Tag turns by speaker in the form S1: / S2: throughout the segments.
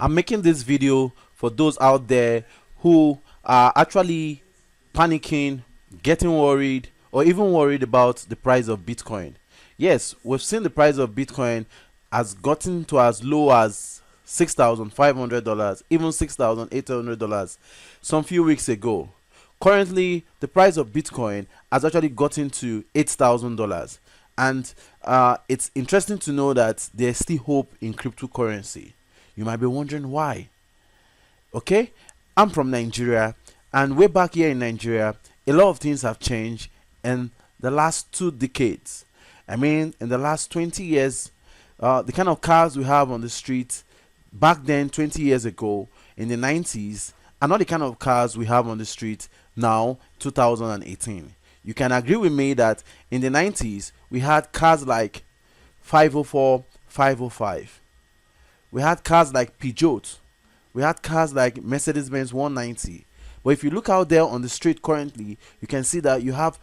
S1: I'm making this video for those out there who are actually panicking, getting worried, or even worried about the price of Bitcoin. Yes, we've seen the price of Bitcoin has gotten to as low as $6,500, even $6,800 some few weeks ago. Currently, the price of Bitcoin has actually gotten to $8,000, and it's interesting to know that there's still hope in cryptocurrency. You might be wondering why. Okay, I'm from Nigeria, and way back here in Nigeria, a lot of things have changed in the last 2 decades. I mean, in the last 20 years, the kind of cars we have on the street back then, 20 years ago, in the 90s, are not the kind of cars we have on the street now, 2018. You can agree with me that in the 90s, we had cars like 504, 505. We had cars like Peugeot. We had cars like Mercedes-Benz 190. But if you look out there on the street currently, you can see that you have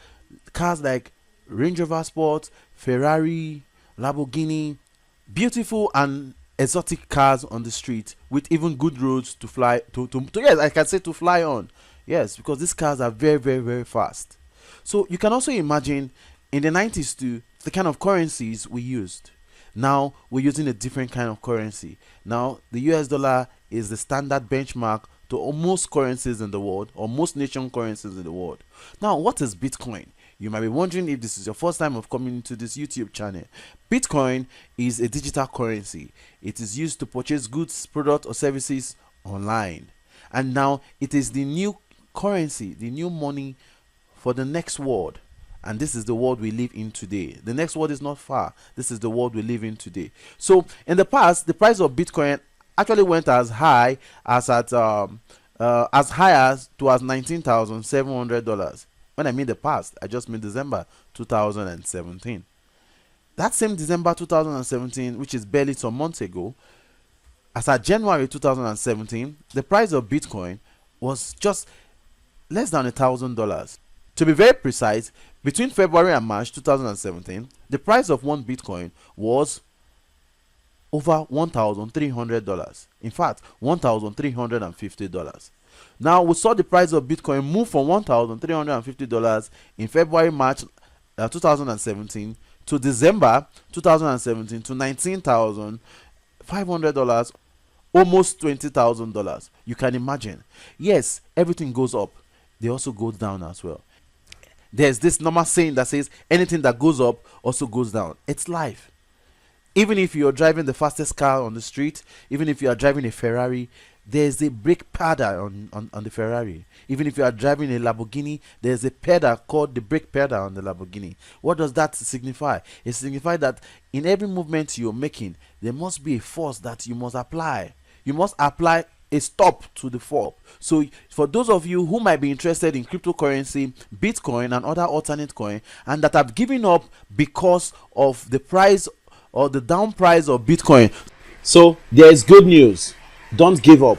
S1: cars like Range Rover Sport, Ferrari, Lamborghini, beautiful and exotic cars on the street with even good roads to fly to yes, I can say to fly on. Yes, because these cars are very, very, very fast. So you can also imagine in the 90s too, the kind of currencies we used. Now we're using a different kind of currency. Now the US dollar is the standard benchmark to almost currencies in the world, or most nation currencies in the world. Now, what is Bitcoin? You might be wondering if this is your first time of coming to this YouTube channel. Bitcoin is a digital currency. It is used to purchase goods, products, or services online. And now it is the new currency, the new money for the next world. And this is the world we live in today. The next world is not far. This is the world we live in today. So in the past, the price of Bitcoin actually went as high as $19,700. When I mean the past, I just mean December 2017. That same December 2017, which is barely some months ago, as at January 2017, the price of Bitcoin was just less than $1,000. To be very precise, between February and March 2017, the price of one Bitcoin was over $1,300. In fact, $1,350. Now we saw the price of Bitcoin move from $1,350 in February, March 2017 to December 2017 to $19,500, almost $20,000. You can imagine. Yes, everything goes up. They also go down as well. There's this normal saying that says anything that goes up also goes down. It's life. Even if you're driving the fastest car on the street, even if you are driving a Ferrari, there's a brake pedal on the Ferrari. Even if you are driving a Lamborghini, there's a pedal called the brake pedal on the Lamborghini. What does that signify? It signifies that in every movement you're making, there must be a force that you must apply. You must apply a stop to the fall. So for those of you who might be interested in cryptocurrency, Bitcoin and other alternate coin, and that have given up because of the price or the down price of Bitcoin, so there is good news. Don't give up.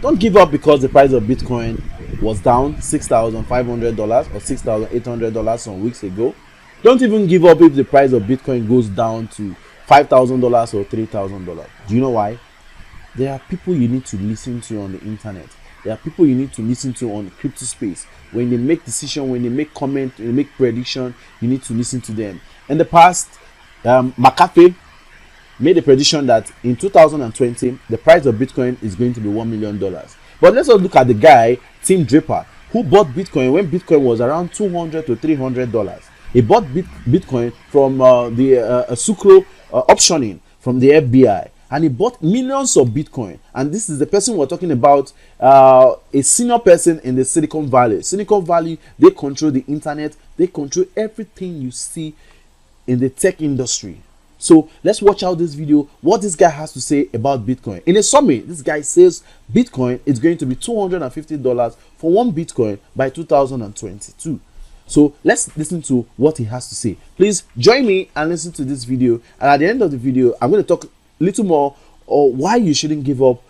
S1: Don't give up because the price of Bitcoin was down $6,500 or $6,800 some weeks ago. Don't even give up if the price of Bitcoin goes down to $5,000 or $3,000. Do you know why? There are people you need to listen to on the internet. There are people you need to listen to on the crypto space. When they make decision, when they make comment, when they make prediction, you need to listen to them. In the past, McAfee made a prediction that in 2020 the price of Bitcoin is going to be $1 million. But let's also look at the guy, Tim Draper, who bought Bitcoin when Bitcoin was around $200 to $300. He bought Bitcoin from the Sucro optioning from the FBI, and he bought millions of Bitcoin. And this is the person we're talking about, a senior person in the Silicon Valley. Silicon Valley, they control the internet, they control everything you see in the tech industry. So let's watch out this video, what this guy has to say about Bitcoin. In a summary, this guy says Bitcoin is going to be $250 for one Bitcoin by 2022. So let's listen to what he has to say. Please join me and listen to this video. And at the end of the video, I'm going to talk a little more on why you shouldn't give up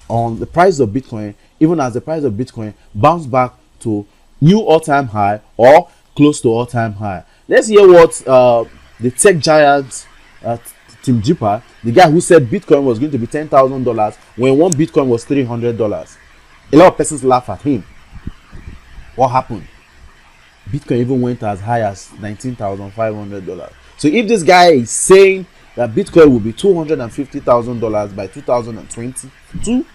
S1: on the price of Bitcoin, even as the price of Bitcoin bounce back to new all-time high or close to all-time high. Let's hear what the tech giants Tim Draper, the guy who said Bitcoin was going to be $10,000 when one Bitcoin was $300. A lot of persons laugh at him. What happened? Bitcoin even went as high as $19,500. So if this guy is saying that Bitcoin will be $250,000 by 2022,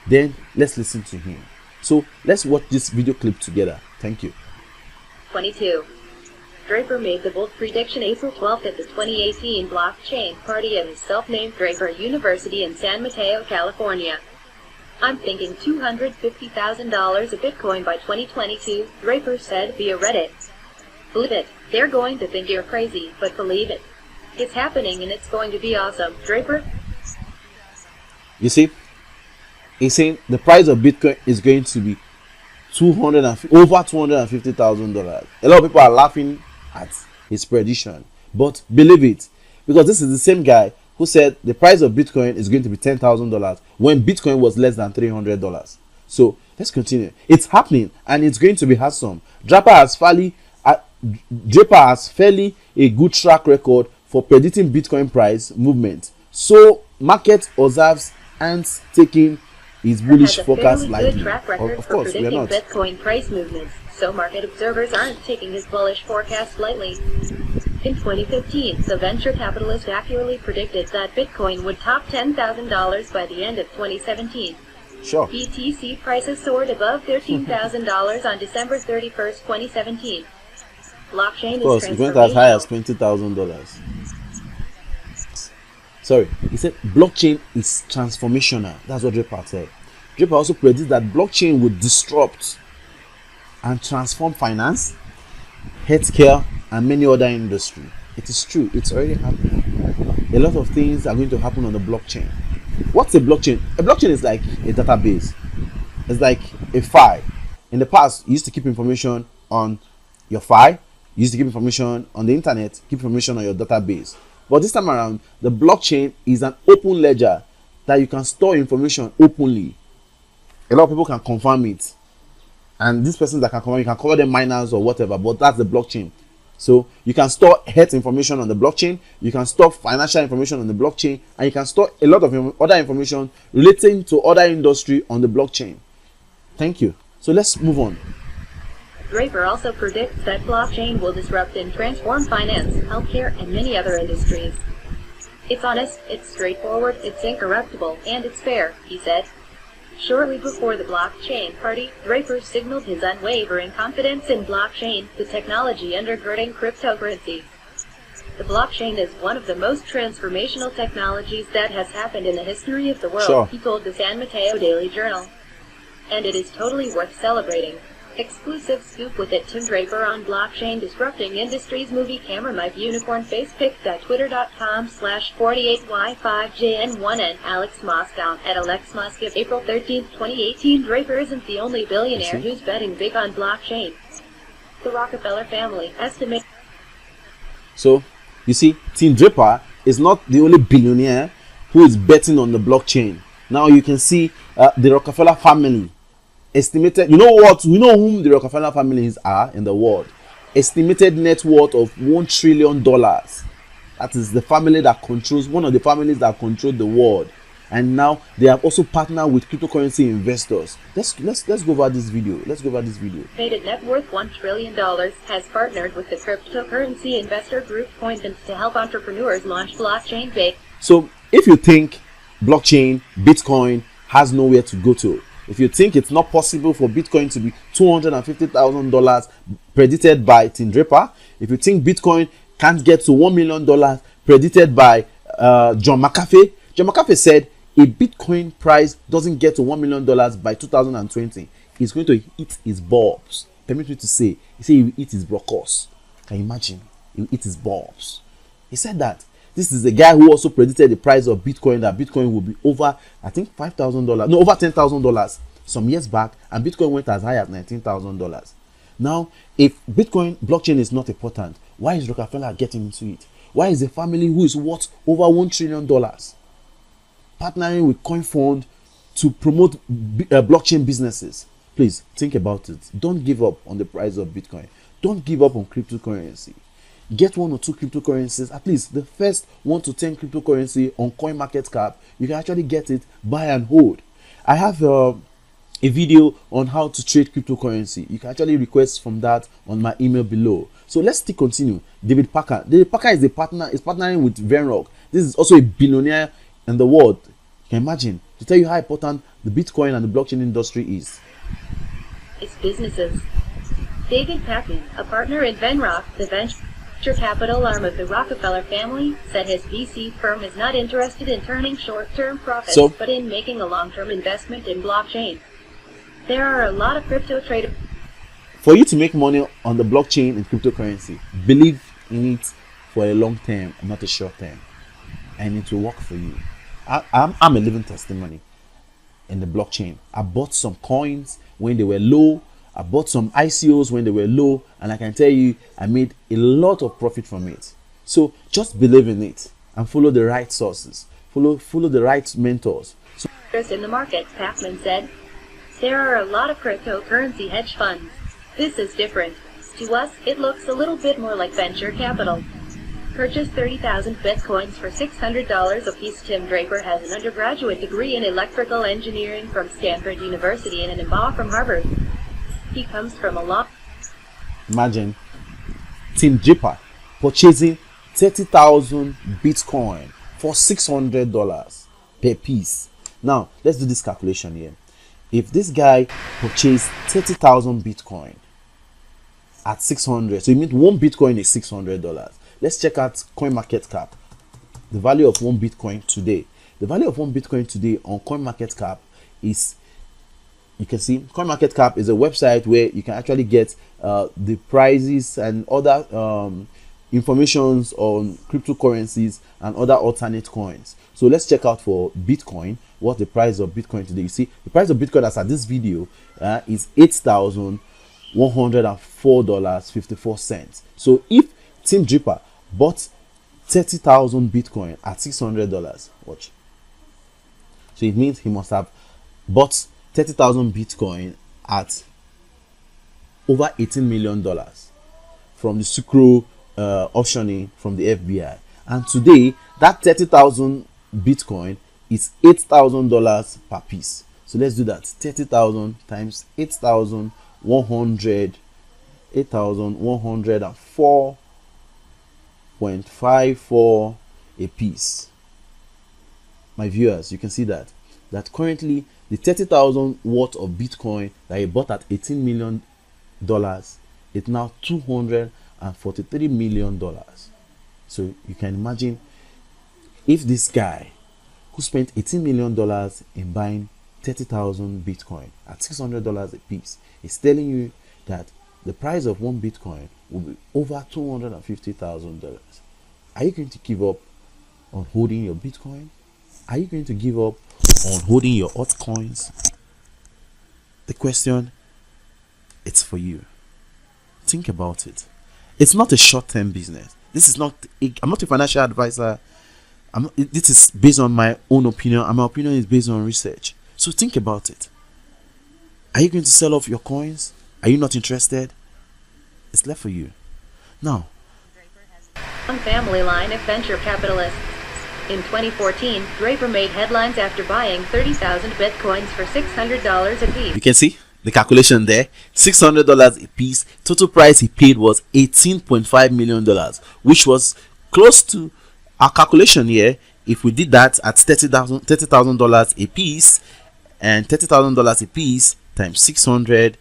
S1: then let's listen to him. So let's watch this video clip together. Thank you.
S2: 22. Draper made the bold prediction April 12th at the 2018 blockchain party at his self-named Draper University in San Mateo, California. I'm thinking $250,000 a Bitcoin by 2022, Draper said via Reddit. Believe it, they're going to think you're crazy, but believe it. It's happening and it's going to be awesome, Draper.
S1: You see, he's saying the price of Bitcoin is going to be over $250,000. A lot of people are laughing at his prediction, but believe it, because this is the same guy who said the price of Bitcoin is going to be $10,000 when Bitcoin was less than $300. So let's continue. It's happening and it's going to be awesome. Draper has fairly a good track record for predicting Bitcoin price movement. So market observers aren't taking his bullish forecast lightly. Of course, we are not.
S2: Bitcoin price movements, so market observers aren't taking his bullish forecast lightly. In 2015, the venture capitalist accurately predicted that Bitcoin would top $10,000 by the end of 2017.
S1: Sure.
S2: BTC prices soared above $13,000 on December 31st, 2017. Blockchain
S1: of course, it went as high as $20,000. Sorry, he said blockchain is transformational. That's what Draper said. Draper also predicts that blockchain would disrupt and transform finance, healthcare, and many other industries. It is true. It's already happening. A lot of things are going to happen on the blockchain. What's a blockchain? A blockchain is like a database. It's like a file. In the past, you used to keep information on your file. You used to keep information on the internet, keep information on your database. But this time around, the blockchain is an open ledger that you can store information openly. A lot of people can confirm it. And these persons that can confirm, you can call them miners or whatever, but that's the blockchain. So you can store health information on the blockchain, you can store financial information on the blockchain, and you can store a lot of other information relating to other industry on the blockchain. Thank you. So let's move on.
S2: Draper also predicts that blockchain will disrupt and transform finance, healthcare, and many other industries. It's honest, it's straightforward, it's incorruptible, and it's fair, he said. Shortly before the blockchain party, Draper signaled his unwavering confidence in blockchain, the technology undergirding cryptocurrency. The blockchain is one of the most transformational technologies that has happened in the history of the world,
S1: Sure.
S2: He told the San Mateo Daily Journal. And it is totally worth celebrating. Exclusive scoop with it, Tim Draper on blockchain disrupting industries. Movie camera Mike Unicorn face pic.twitter.com/48y5jn1 and Alex Moscow at Alex Moscow. April 13th, 2018. Draper isn't the only billionaire who's betting big on blockchain. The Rockefeller family estimate.
S1: So you see, Tim Draper is not the only billionaire who is betting on the blockchain. Now you can see the Rockefeller family estimated, you know whom the Rockefeller families are in the world. Estimated net worth of $1 trillion. That is the family that controls, one of the families that control the world. And now they have also partnered with cryptocurrency investors. Let's go over this video.
S2: Estimated net worth $1 trillion has partnered with the cryptocurrency investor group Coinbase to help entrepreneurs launch blockchain big.
S1: So if you think blockchain, Bitcoin has nowhere to go to, if you think it's not possible for Bitcoin to be $250,000 predicted by Tim Draper, if you think Bitcoin can't get to $1 million predicted by John McAfee, John McAfee said a Bitcoin price doesn't get to $1 million by 2020, he's going to eat his bulbs. Permit me to say, he said he will eat his brocos. Can you imagine? He will eat his bulbs. He said that. This is the guy who also predicted the price of Bitcoin, that Bitcoin will be over, I think, $5,000, no, over $10,000 some years back, and Bitcoin went as high as $19,000. Now, if Bitcoin blockchain is not important, why is Rockefeller getting into it? Why is a family who is worth over $1 trillion partnering with CoinFund to promote blockchain businesses? Please think about it. Don't give up on the price of Bitcoin. Don't give up on cryptocurrency. get 1 or 2 cryptocurrencies, at least the first 1 to 10 cryptocurrency on CoinMarketCap. You can actually get it, buy and hold. I have a video on how to trade cryptocurrency. You can actually request from that on my email below. So let's still continue. David Parker is partnering with Venrock. This is also a billionaire in the world. You can imagine, to tell you how important the Bitcoin and the blockchain industry is.
S2: Its businesses. David Pacman, a partner in Venrock, the venture capital arm of the Rockefeller family, said his VC firm is not interested in turning short-term profits, but in making a long-term investment in blockchain. There are a lot of crypto traders.
S1: For you to make money on the blockchain and cryptocurrency, believe in it for a long term, not a short term, and it will work for you. I'm a living testimony in the blockchain. I bought some coins when they were low. I bought some ICOs when they were low, and I can tell you I made a lot of profit from it. So just believe in it and follow the right sources, follow the right mentors. So
S2: in the market, Pacman said, there are a lot of cryptocurrency hedge funds. This is different. To us, it looks a little bit more like venture capital. Purchase 30,000 Bitcoins for $600 apiece. Tim Draper has an undergraduate degree in electrical engineering from Stanford University and an MBA from Harvard. He comes from a law.
S1: Imagine Tim Draper purchasing 30,000 Bitcoin for $600 per piece. Now, let's do this calculation here. If this guy purchased 30,000 Bitcoin at 600, so it means 1 Bitcoin is $600. Let's check out CoinMarketCap. The value of 1 Bitcoin today. The value of 1 Bitcoin today on CoinMarketCap is, you can see, CoinMarketCap is a website where you can actually get the prices and other informations on cryptocurrencies and other alternate coins. So let's check out for Bitcoin what the price of Bitcoin today. You see, the price of Bitcoin as at this video is $8,104.54. So if Tim Draper bought 30,000 Bitcoin at $600, watch. So it means he must have bought 30,000 Bitcoin at over $18 million from the Sucro auctioning from the FBI. And today, that 30,000 Bitcoin is $8,000 per piece. So let's do that. 30,000 times 8,104.54 a piece. My viewers, you can see that currently the 30,000 worth of Bitcoin that he bought at $18 million is now $243 million. So you can imagine if this guy who spent $18 million in buying 30,000 Bitcoin at $600 a piece is telling you that the price of 1 Bitcoin will be over $250,000. Are you going to give up on holding your Bitcoin? Are you going to give up on holding your altcoins? The question, it's for you. Think about it. It's not a short-term business. This is not. I'm not a financial advisor. This is based on my own opinion, and my opinion is based on research. So think about it. Are you going to sell off your coins? Are you not interested? It's left for you. Now,
S2: family line of venture capitalists. In 2014, Draper made headlines after buying 30,000 Bitcoins for $600 a piece.
S1: You can see the calculation there. $600 a piece. Total price he paid was $18.5 million, which was close to our calculation here. If we did that at $30,000 a piece, and $30,000 a piece times 600,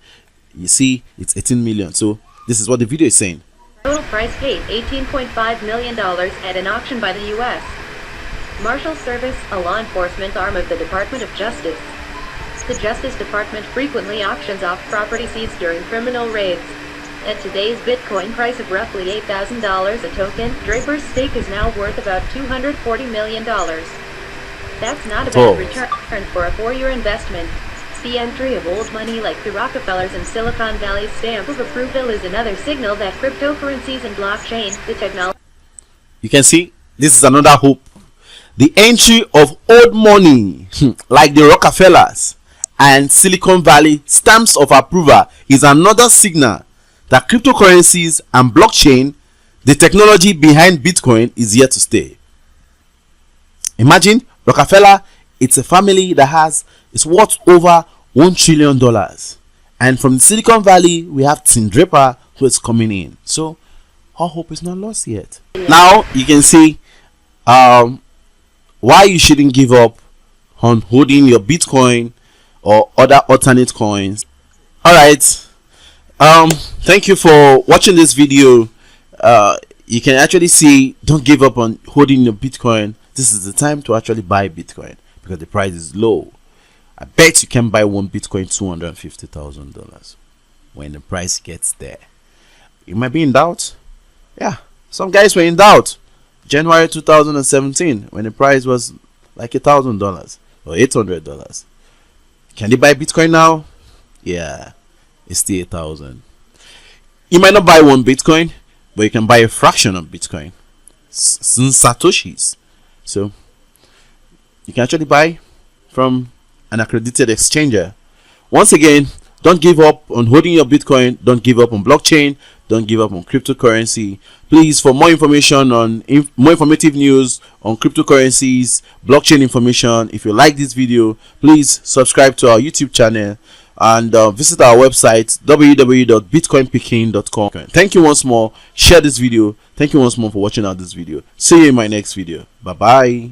S1: you see it's 18 million. So this is what the video is saying.
S2: Total price paid $18.5 million at an auction by the U.S. Marshal Service, a law enforcement arm of the Department of Justice. The Justice Department frequently auctions off property seized during criminal raids. At today's Bitcoin price of roughly $8,000 a token, Draper's stake is now worth about $240 million. That's not a bad return for a 4-year investment. The entry of old money like the Rockefellers and Silicon Valley's stamp of approval is another signal that cryptocurrencies and blockchain, the technology.
S1: You can see, this is another hope. The entry of old money like the Rockefellers and Silicon Valley stamps of approval is another signal that cryptocurrencies and blockchain The technology behind Bitcoin is here to stay. Imagine Rockefeller, it's a family that it's worth over $1 trillion. And from the Silicon Valley, we have Draper who is coming in. So our hope is not lost yet. Now you can see why you shouldn't give up on holding your Bitcoin or other alternate coins. Alright, thank you for watching this video. You can actually see, don't give up on holding your Bitcoin. This is the time to actually buy Bitcoin because the price is low. I bet you can buy one Bitcoin $250,000 when the price gets there. You might be in doubt. Yeah, some guys were in doubt January 2017 when the price was like $1,000 or $800. Can they buy Bitcoin now? Yeah, it's still 1,000. You might not buy one Bitcoin, but you can buy a fraction of Bitcoin, some satoshis. So you can actually buy from an accredited exchanger. Once again, don't give up on holding your Bitcoin. Don't give up on blockchain. Don't give up on cryptocurrency. Please, for more information on more informative news on cryptocurrencies, blockchain information, if you like this video, please subscribe to our YouTube channel and visit our website www.bitcoinpicking.com. Thank you once more. Share this video. Thank you once more for watching out this video. See you in my next video. Bye bye.